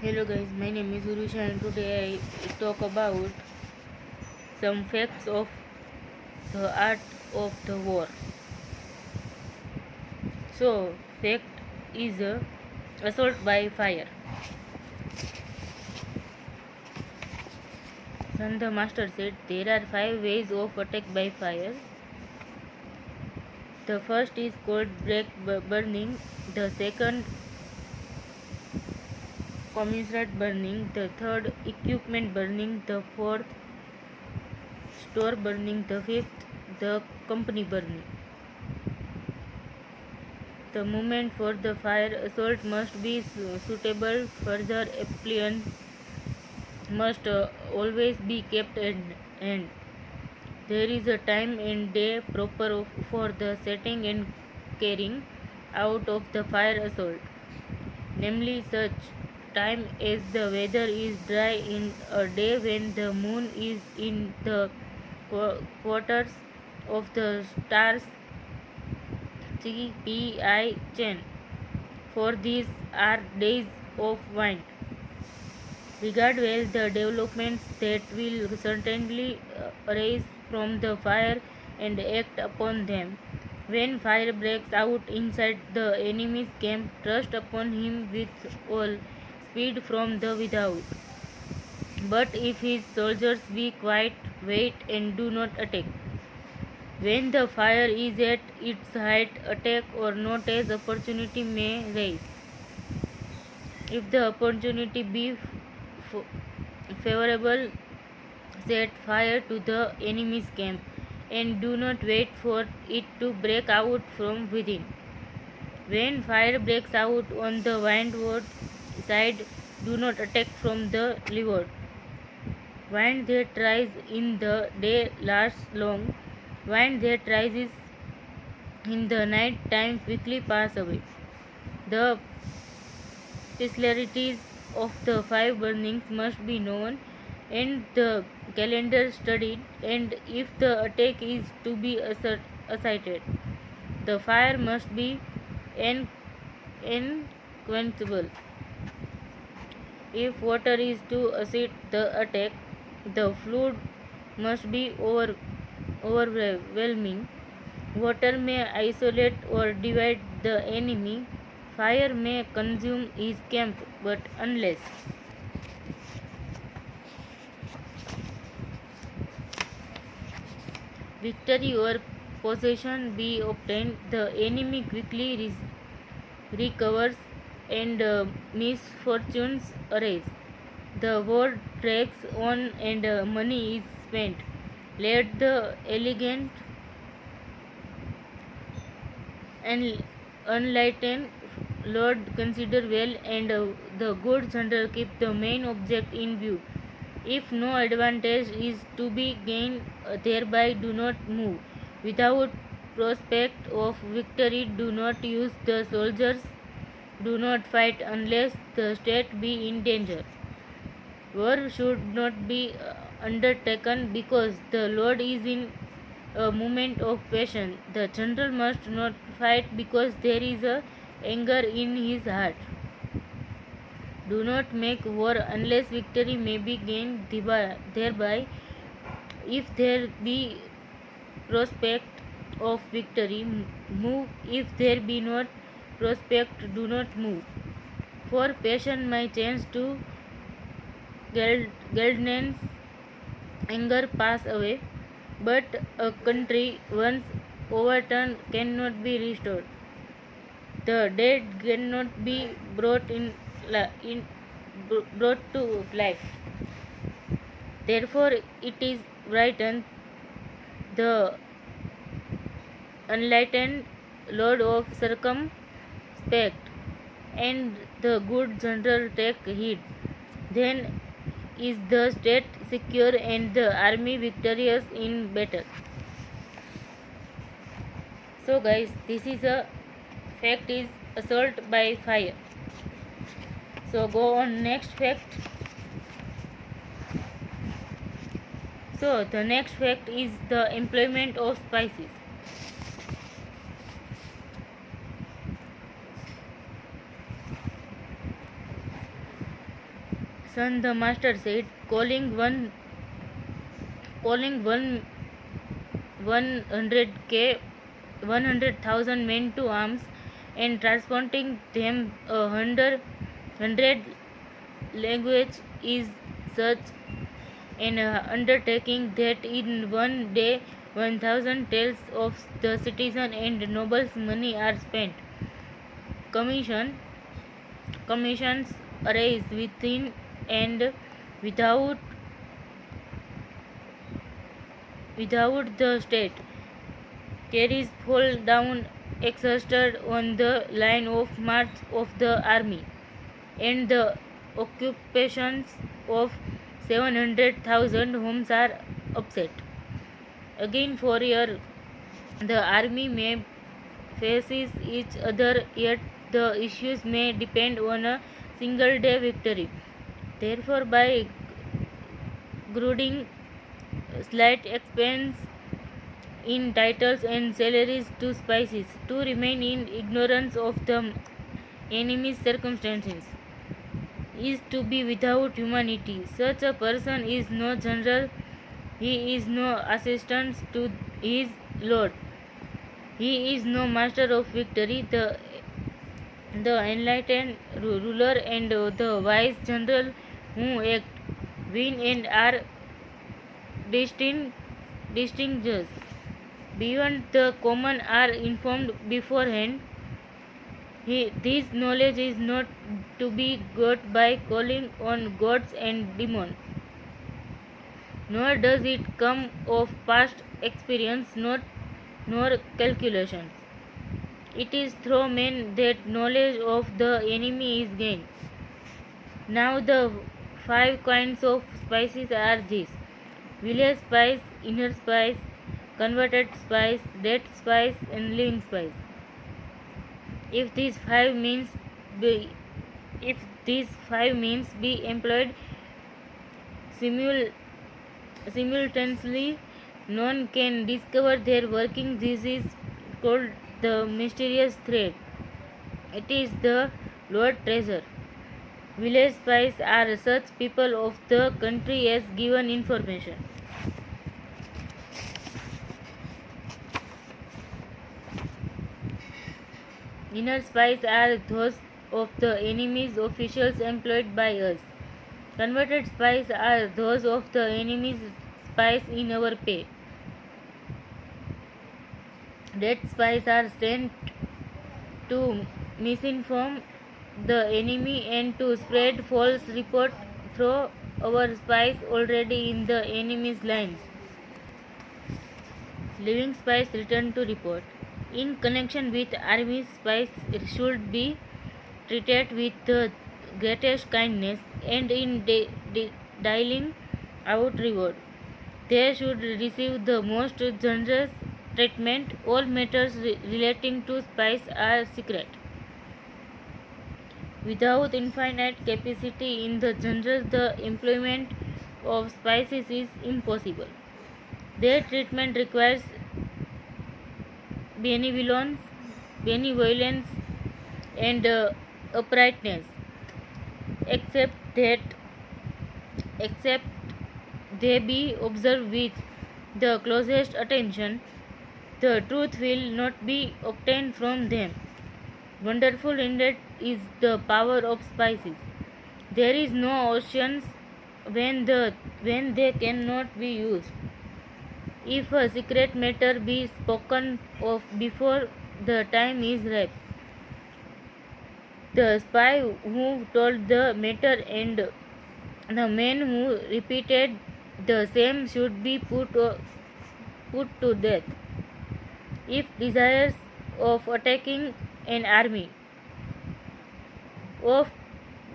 Hello guys, my name is Urvisha and today I talk about some facts of the art of the war. So, fact is assault by fire. Then the master said there are 5 ways of attack by fire. The first is cold break burning, the second commensurate burning, the third equipment burning, the fourth store burning, the fifth the company burning. The movement for the fire assault must be suitable. Further appliance must always be kept at hand. There is a time and day proper for the setting and carrying out of the fire assault, namely such time as the weather is dry in a day when the moon is in the quarters of the stars CPI chain. For these are days of wind. Regard well the developments that will certainly arise from the fire and act upon them. When fire breaks out inside the enemy's camp, thrust upon him with all speed from the without. But if his soldiers be quiet, wait, and do not attack, when the fire is at its height, attack or not as opportunity may rise. If the opportunity be favorable, set fire to the enemy's camp and do not wait for it to break out from within. When fire breaks out on the windward side, do not attack from the leeward. Wind that rise in the day lasts long. Wind that rises in the night time quickly pass away. The peculiarities of the 5 burnings must be known and the calendar studied, and if the attack is to be asserted, the fire must be unquenchable. If water is to assist the attack, the flood must be overwhelming. Water may isolate or divide the enemy. Fire may consume his camp, but unless victory or possession be obtained, the enemy quickly recovers and misfortunes arise. The war drags on and money is spent. Let the elegant and unlightened Lord consider well, and the good general keep the main object in view. If no advantage is to be gained thereby, do not move. Without prospect of victory, do not use the soldiers. Do not fight unless the state be in danger. War should not be undertaken because the Lord is in a moment of passion. The general must not fight because there is a anger in his heart. Do not make war unless victory may be gained thereby. If there be prospect of victory, move. If there be not prospect, do not move. For passion may change to gladness, anger pass away, but a country once overturned cannot be restored. The dead cannot be brought to life. Therefore, it is written, the enlightened Lord of circumspect, and the good general take heed. Then is the state secure and the army victorious in battle. So guys, this is a fact is assault by fire. So go on next fact. So the next fact is the employment of spices. son, the master said, calling 100,000 men to arms and transporting them 100 language is such an undertaking that in one day 1,000 tales of the citizen and nobles' money are spent. Commission Commissions arise within and without the state. Carries fall down exhausted on the line of march of the army, and the occupations of 700,000 homes are upset. Again, for a year, the army may faces each other, yet the issues may depend on a single day victory. Therefore, by grouping slight expense in titles and salaries to spices, to remain in ignorance of the enemy's circumstances, is to be without humanity. Such a person is no general, he is no assistant to his lord, he is no master of victory. The enlightened ruler and the wise general who act, win and are distinguished beyond the common are informed beforehand. This knowledge is not to be got by calling on gods and demons, nor does it come of past experience nor calculations. It is through men that knowledge of the enemy is gained. Now the 5 kinds of spices are these: village spice, inner spice, converted spice, dead spice, and living spice. If these five means be employed simultaneously, none can discover their working. This is called the mysterious thread. It is the Lord treasure. Village spies are such people of the country as given information. Inner spies are those of the enemy's officials employed by us. Converted spies are those of the enemy's spies in our pay. Dead spies are sent to misinform the enemy and to spread false report through our spies already in the enemy's lines. Living spies return to report. In connection with army, spies should be treated with the greatest kindness, and in dialing out reward, they should receive the most generous treatment. All matters relating to spies are secret. Without infinite capacity in the general, the employment of spices is impossible. Their treatment requires benevolence and uprightness. Except they be observed with the closest attention, the truth will not be obtained from them. Wonderful indeed is the power of spices. There is no oceans when they cannot be used. If a secret matter be spoken of before the time is ripe, the spy who told the matter and the man who repeated the same should be put to death. If desires of attacking an army, of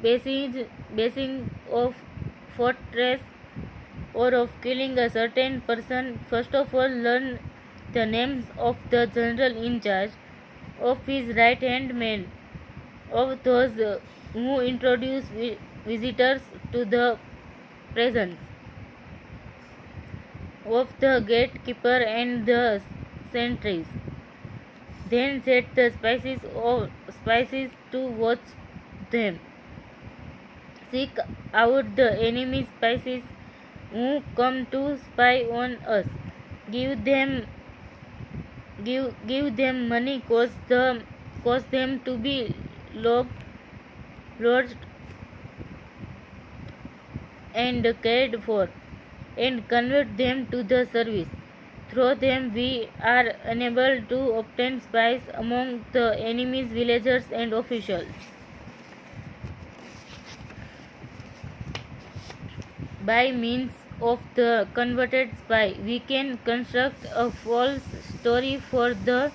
basing of fortress, or of killing a certain person, first of all learn the names of the general in charge, of his right hand men, of those who introduce visitors to the presence, of the gatekeeper and the sentries. Then set the spices to watch them. seek out the enemy spies who come to spy on us. Give them give them money, cause them to be lodged and cared for, and convert them to the service. Through them we are unable to obtain spies among the enemy's villagers and officials. By means of the converted spy, we can construct a false story for the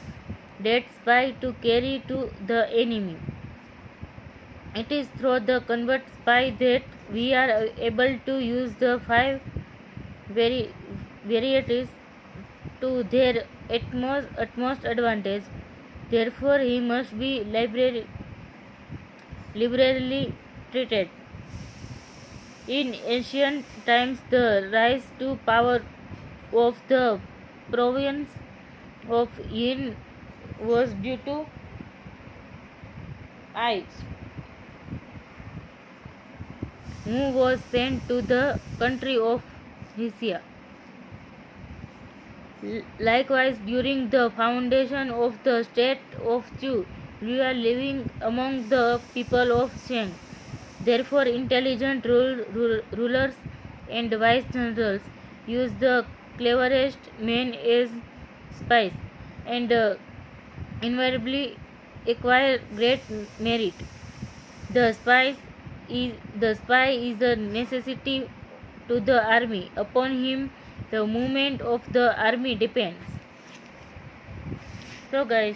dead spy to carry to the enemy. It is through the convert spy that we are able to use the five varieties to their utmost advantage. Therefore, he must be liberally treated. In ancient times, the rise to power of the province of Yin was due to I, who was sent to the country of Hysia. Likewise, during the foundation of the state of Chu, we are living among the people of Shang. Therefore, intelligent rulers and vice generals use the cleverest men as spies, and invariably acquire great merit. The spy is a necessity to the army. Upon him, the movement of the army depends. So, guys,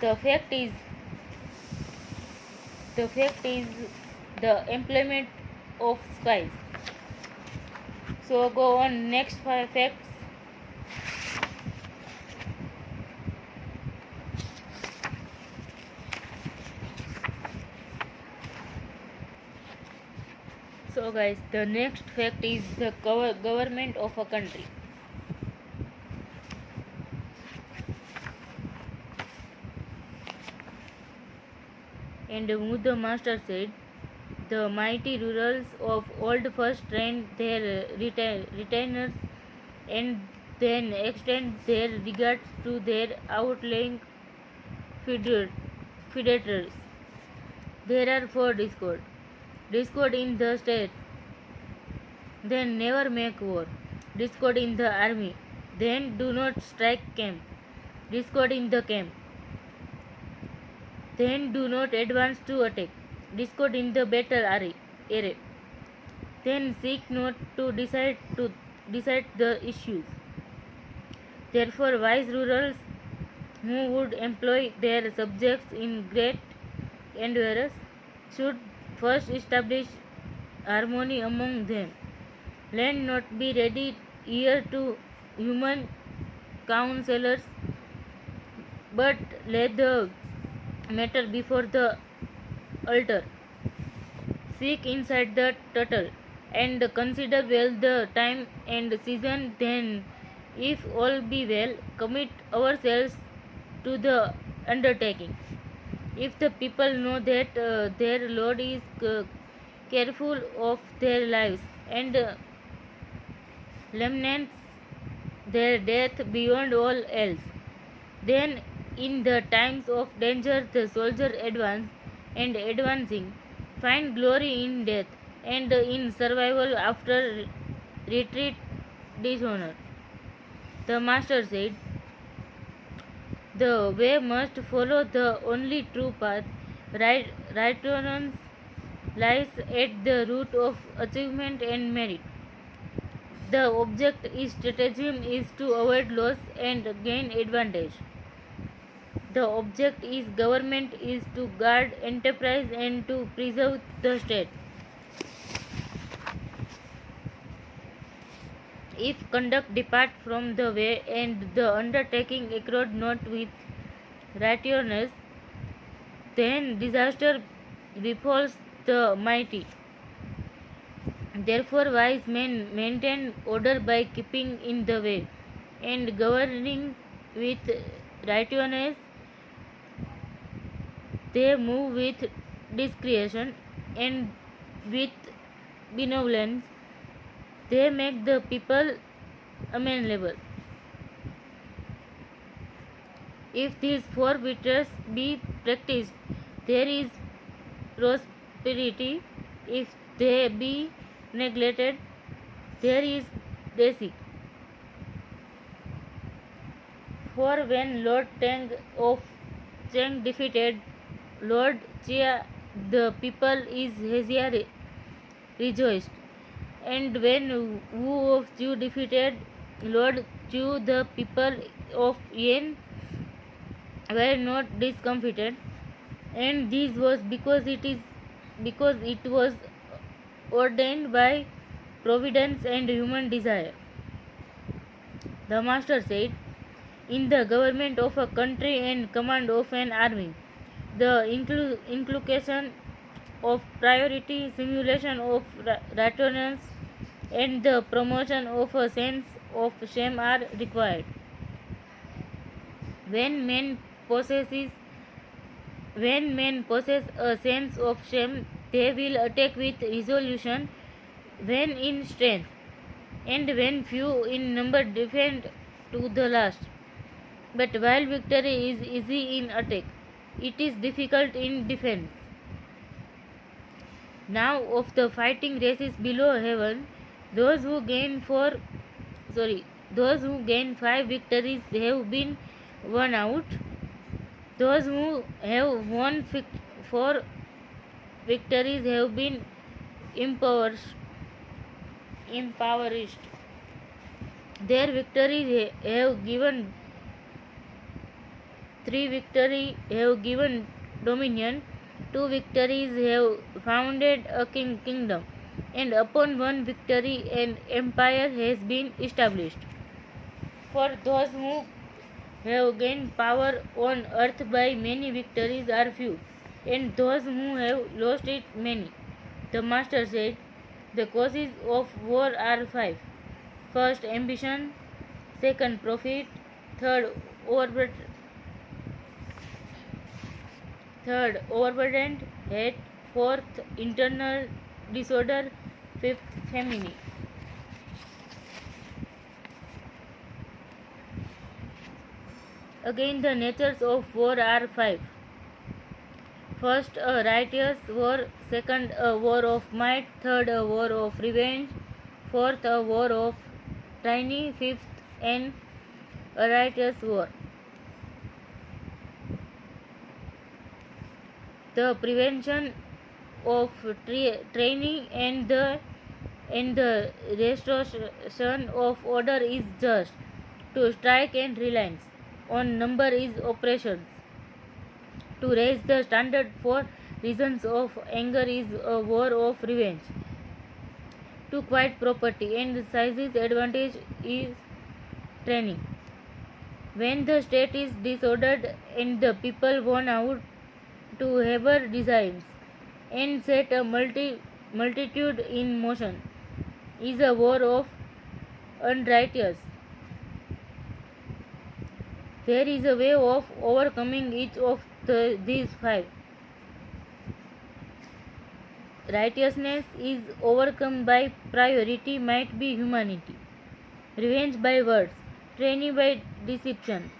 the fact is the employment of spies. So go on next five facts. So guys, the next fact is the government of a country. And Muda Master said, the mighty rulers of old first trained their retainers and then extend their regards to their outlying feudatories. There are four discord. Discord in the state, then never make war. Discord in the army, then do not strike camp. Discord in the camp, then do not advance to attack. Discord in the battle array, then seek not to decide the issues. Therefore, wise rulers who would employ their subjects in great endeavors should first establish harmony among them. Let not be ready ear to human counselors, but lay the matter before the altar. Seek inside the turtle, and consider well the time and season. Then, if all be well, commit ourselves to the undertaking. If the people know that their Lord is careful of their lives and laments their death beyond all else, then in the times of danger the soldier advancing find glory in death, and in survival after retreat dishonor. The master said, the way must follow the only true path. Righteousness lies at the root of achievement and merit. The object is stratagem is to avoid loss and gain advantage. The object is government is to guard enterprise and to preserve the state. If conduct depart from the way and the undertaking accord not with righteousness, then disaster befalls the mighty. Therefore, wise men maintain order by keeping in the way and governing with righteousness. They move with discretion and with benevolence, they make the people amenable. If these four virtues be practiced, there is prosperity. If they be neglected, there is deceit. For when Lord Tang of Cheng defeated Lord Chia, the people is Hezia rejoiced. And when Wu of Chu defeated Lord Chu, the people of Yen were not discomfited. And this was because it was ordained by providence and human desire. The master said, in the government of a country and command of an army, the inculcation of priority, simulation of righteousness, and the promotion of a sense of shame are required. When men possesses a sense of shame, they will attack with resolution when in strength, and when few in number defend to the last. But while victory is easy in attack, it is difficult in defense. Now of the fighting races below heaven, those who gain 5 victories have been won out. Those who have won 4 victories have been impoverished. Their victories have given 3 victories have given dominion, 2 victories have founded a kingdom, and upon 1 victory an empire has been established. For those who have gained power on earth by many victories are few, and those who have lost it many. The master said, the causes of war are 5. First, ambition. Second, profit. Third, overburdened hate. Fourth, internal disorder. Fifth, famine. Again, the natures of war are 5. First, a righteous war. Second, a war of might. Third, a war of revenge. Fourth, a war of tyranny. Fifth, an righteous war. The prevention of training and the restoration of order is just. To strike and reliance on number is oppression. To raise the standard for reasons of anger is a war of revenge. To quiet property and size's advantage is training. When the state is disordered and the people worn out to harbor designs and set a multitude in motion is a war of unrighteous. There is a way of overcoming each of these 5. Righteousness is overcome by priority, might be humanity, revenge by words, training by deception,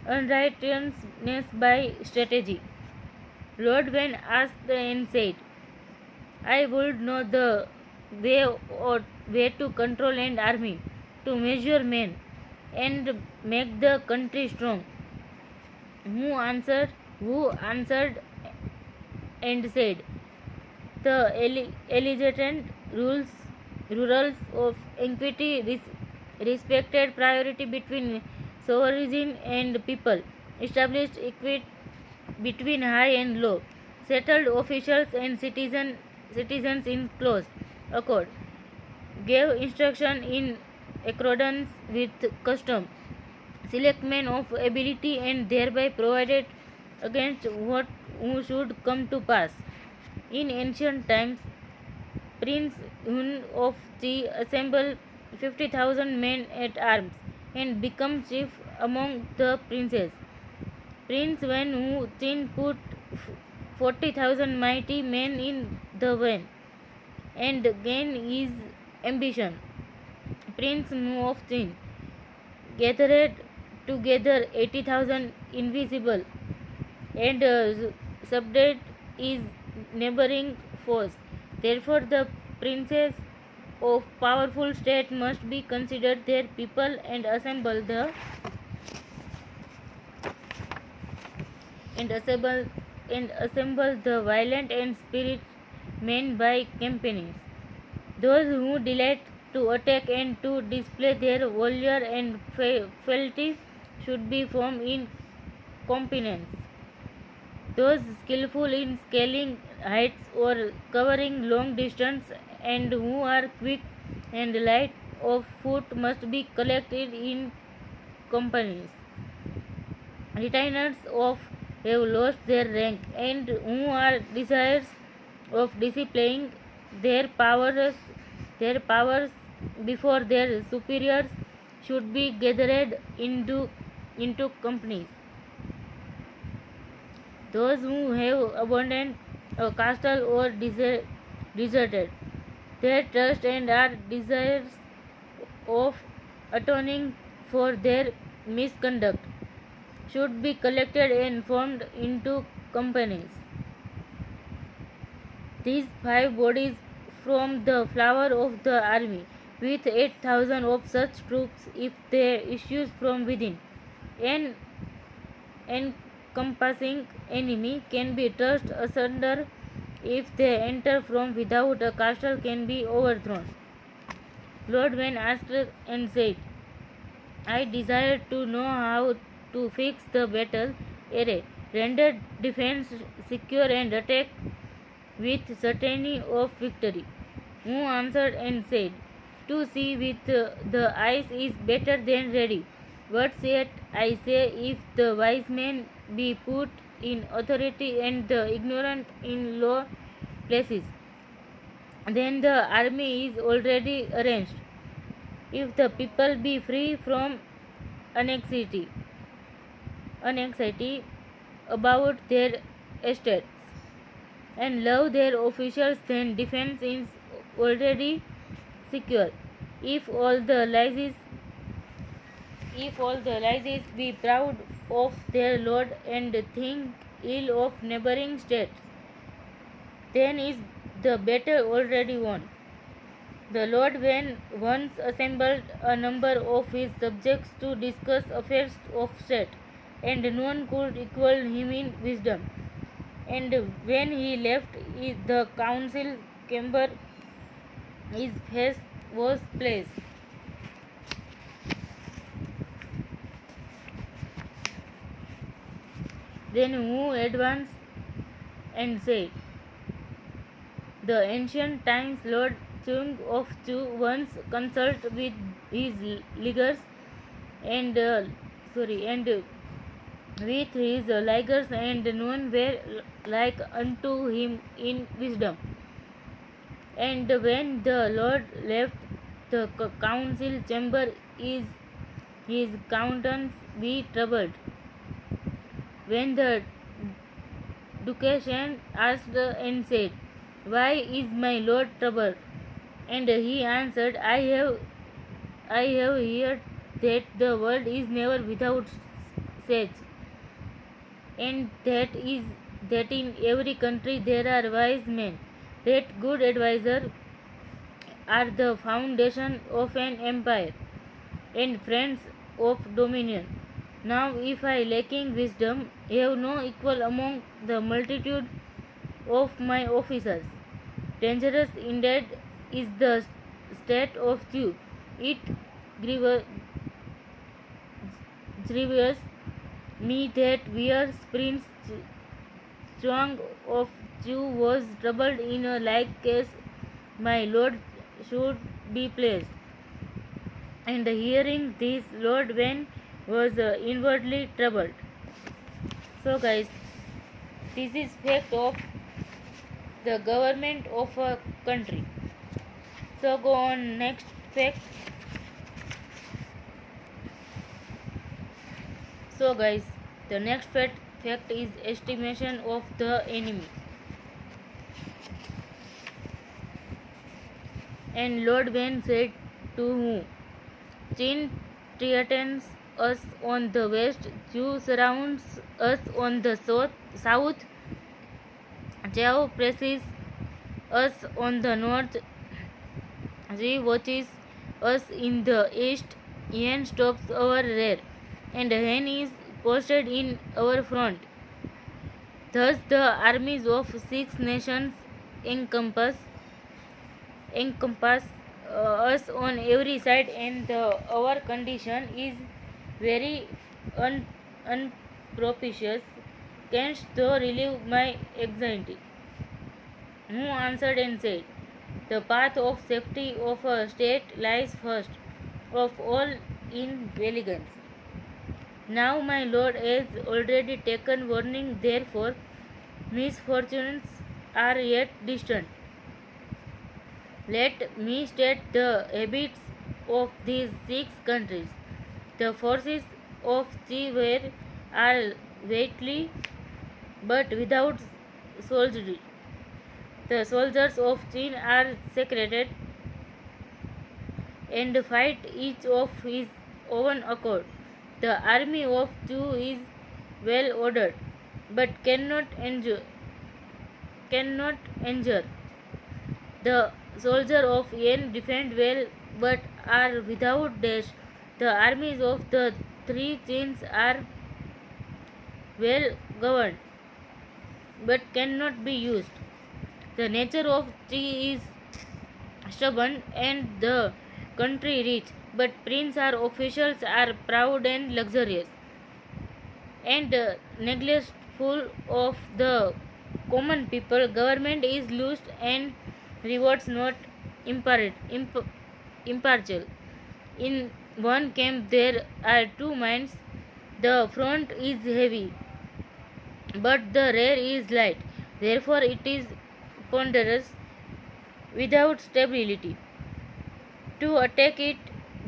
unrighteousness by strategy. Lord when asked and said, I would know the way to control an army, to measure men, and make the country strong. Who answered and said, the illegitimate rules of equity, respected priority between sovereign and people, established equity between high and low, settled officials and citizens in close accord, gave instruction in accordance with custom, select men of ability, and thereby provided against what who should come to pass. In ancient times, Prince Hun of Qi assembled 50,000 men at arms and became chief among the princes. Prince Wen Hu Qin put 40,000 mighty men in the van and gain is ambition. Prince Mu of Jin gathered together 80,000 invisible and subdued his neighboring foes. Therefore, the princes of powerful state must be considered their people and assemble the violent and spirit men by companies. Those who delight to attack and to display their valor and fealty should be formed in companies. Those skillful in scaling heights or covering long distance and who are quick and light of foot must be collected in companies. Retainers of have lost their rank and who are desirous of displaying their powers before their superiors should be gathered into companies. Those who have abandoned a castle or deserted their trust and are desirous of atoning for their misconduct should be collected and formed into companies. These 5 bodies form the flower of the army, with 8,000 of such troops if they issue from within. An encompassing enemy can be thrust asunder if they enter from without. A castle can be overthrown. Lord Wen asked and said, I desire to know how to fix the battle array, render defense secure and attack with certainty of victory. Who answered and said, to see with the eyes is better than ready. But yet I say, if the wise men be put in authority and the ignorant in low places, then the army is already arranged. If the people be free from anxiety about their estates and love their officials, then defense is already secure. If all the lies be proud of their lord and think ill of neighboring states, then is the battle already won. The Lord when once assembled a number of his subjects to discuss affairs of state, and none could equal him in wisdom. And when he left the council chamber, his face was placed. Then who advanced and said, the ancient times Lord Chung of Chu once consulted with his leaguers and with his ligers, and none were like unto him in wisdom. And when the Lord left the council chamber, his countenance be troubled. When the Duquesne asked and said, why is my lord troubled? And he answered, I have heard that the world is never without sage, and that in every country there are wise men, that good advisers are the foundation of an empire and friends of dominion. Now if I lacking wisdom have no equal among the multitude of my officers, dangerous indeed is the state of Jew. It grievous me that Weir's Prince Chuang of Jew was troubled in a like case. My lord should be placed. And hearing this, Lord Wen was inwardly troubled. So guys, this is fact of the government of a country. So go on next fact. So guys, the next fact is estimation of the enemy. And Lord Wen said to Hu, Chin threatens us on the west, Zhu surrounds us on the south, Zhao presses us on the north, Ji watches us in the east, Yan stops our rear, and Han is posted in our front. Thus the armies of 6 nations encompass us on every side, and our condition is very unpropitious. Canst thou relieve my anxiety? Who answered and said, the path of safety of a state lies first of all in vigilance. Now my lord has already taken warning, therefore misfortunes are yet distant. Let me state the habits of these 6 countries. The forces of Chi are weighty but without soldiery. The soldiers of Chin are secreted and fight each of his own accord. The army of Chu is well ordered, but cannot endure. The soldiers of Yen defend well, but are without dash. The armies of the 3 Chins are well governed, but cannot be used. The nature of Chi is stubborn, and the country rich, but prince or officials are proud and luxurious, and neglectful of the common people. Government is loose and rewards not impartial. In one camp there are 2 minds. The front is heavy, but the rear is light. Therefore, it is ponderous without stability. To attack it,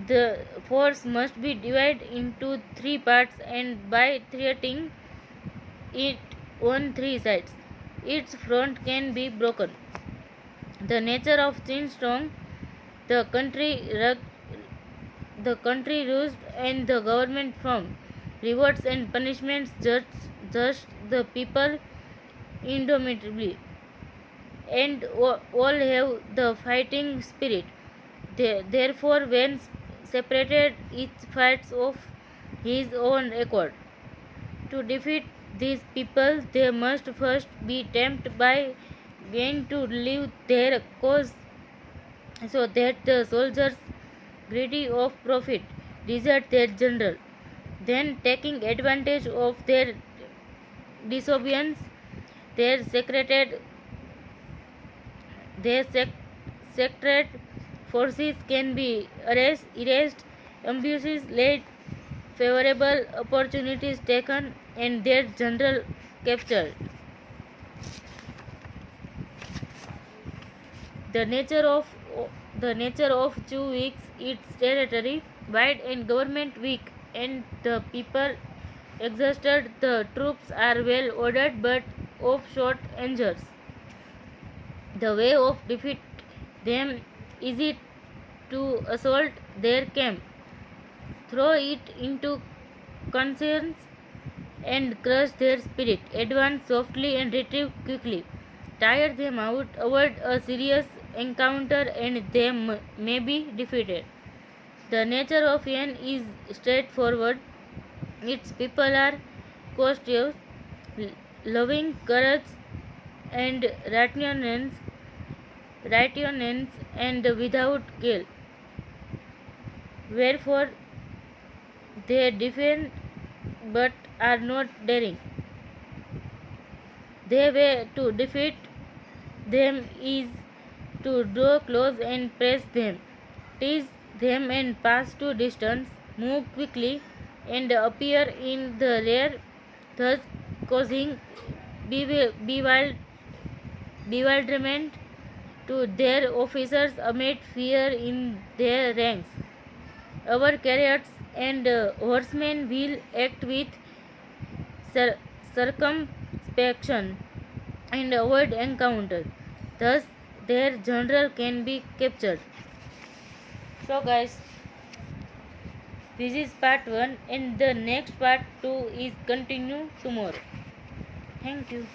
the force must be divided into 3 parts, and by threatening it on 3 sides, its front can be broken. The nature of Chin strong, the country rushed, and the government firm. Rewards and punishments just the people indomitably, and all have the fighting spirit. Therefore, when separated, each fights of his own accord. To defeat these people, they must first be tempted by gain to leave their cause, so that the soldiers, greedy of profit, desert their general. Then, taking advantage of their disobedience, their secret forces can be erased, abuses laid, favorable opportunities taken, and their general captured. The nature of Chu weak, its territory wide and government weak, and the people exhausted. The troops are well ordered but of short endurance. The way of defeat them is it to assault their camp, throw it into concerns, and crush their spirit. Advance softly and retrieve quickly. Tire them out, avoid a serious encounter, and they may be defeated. The nature of Yan is straightforward. Its people are courteous, loving, courage, and righteousness, and without guilt. Wherefore they defend but are not daring. Their way to defeat them is to draw close and press them, tease them and pass to distance, move quickly and appear in the rear, thus causing bewilderment to their officers amid fear in their ranks. Our chariots and horsemen will act with circumspection and avoid encounter. Thus their genre can be captured. So guys, this is part 1 and the next part 2 is continue tomorrow. Thank you.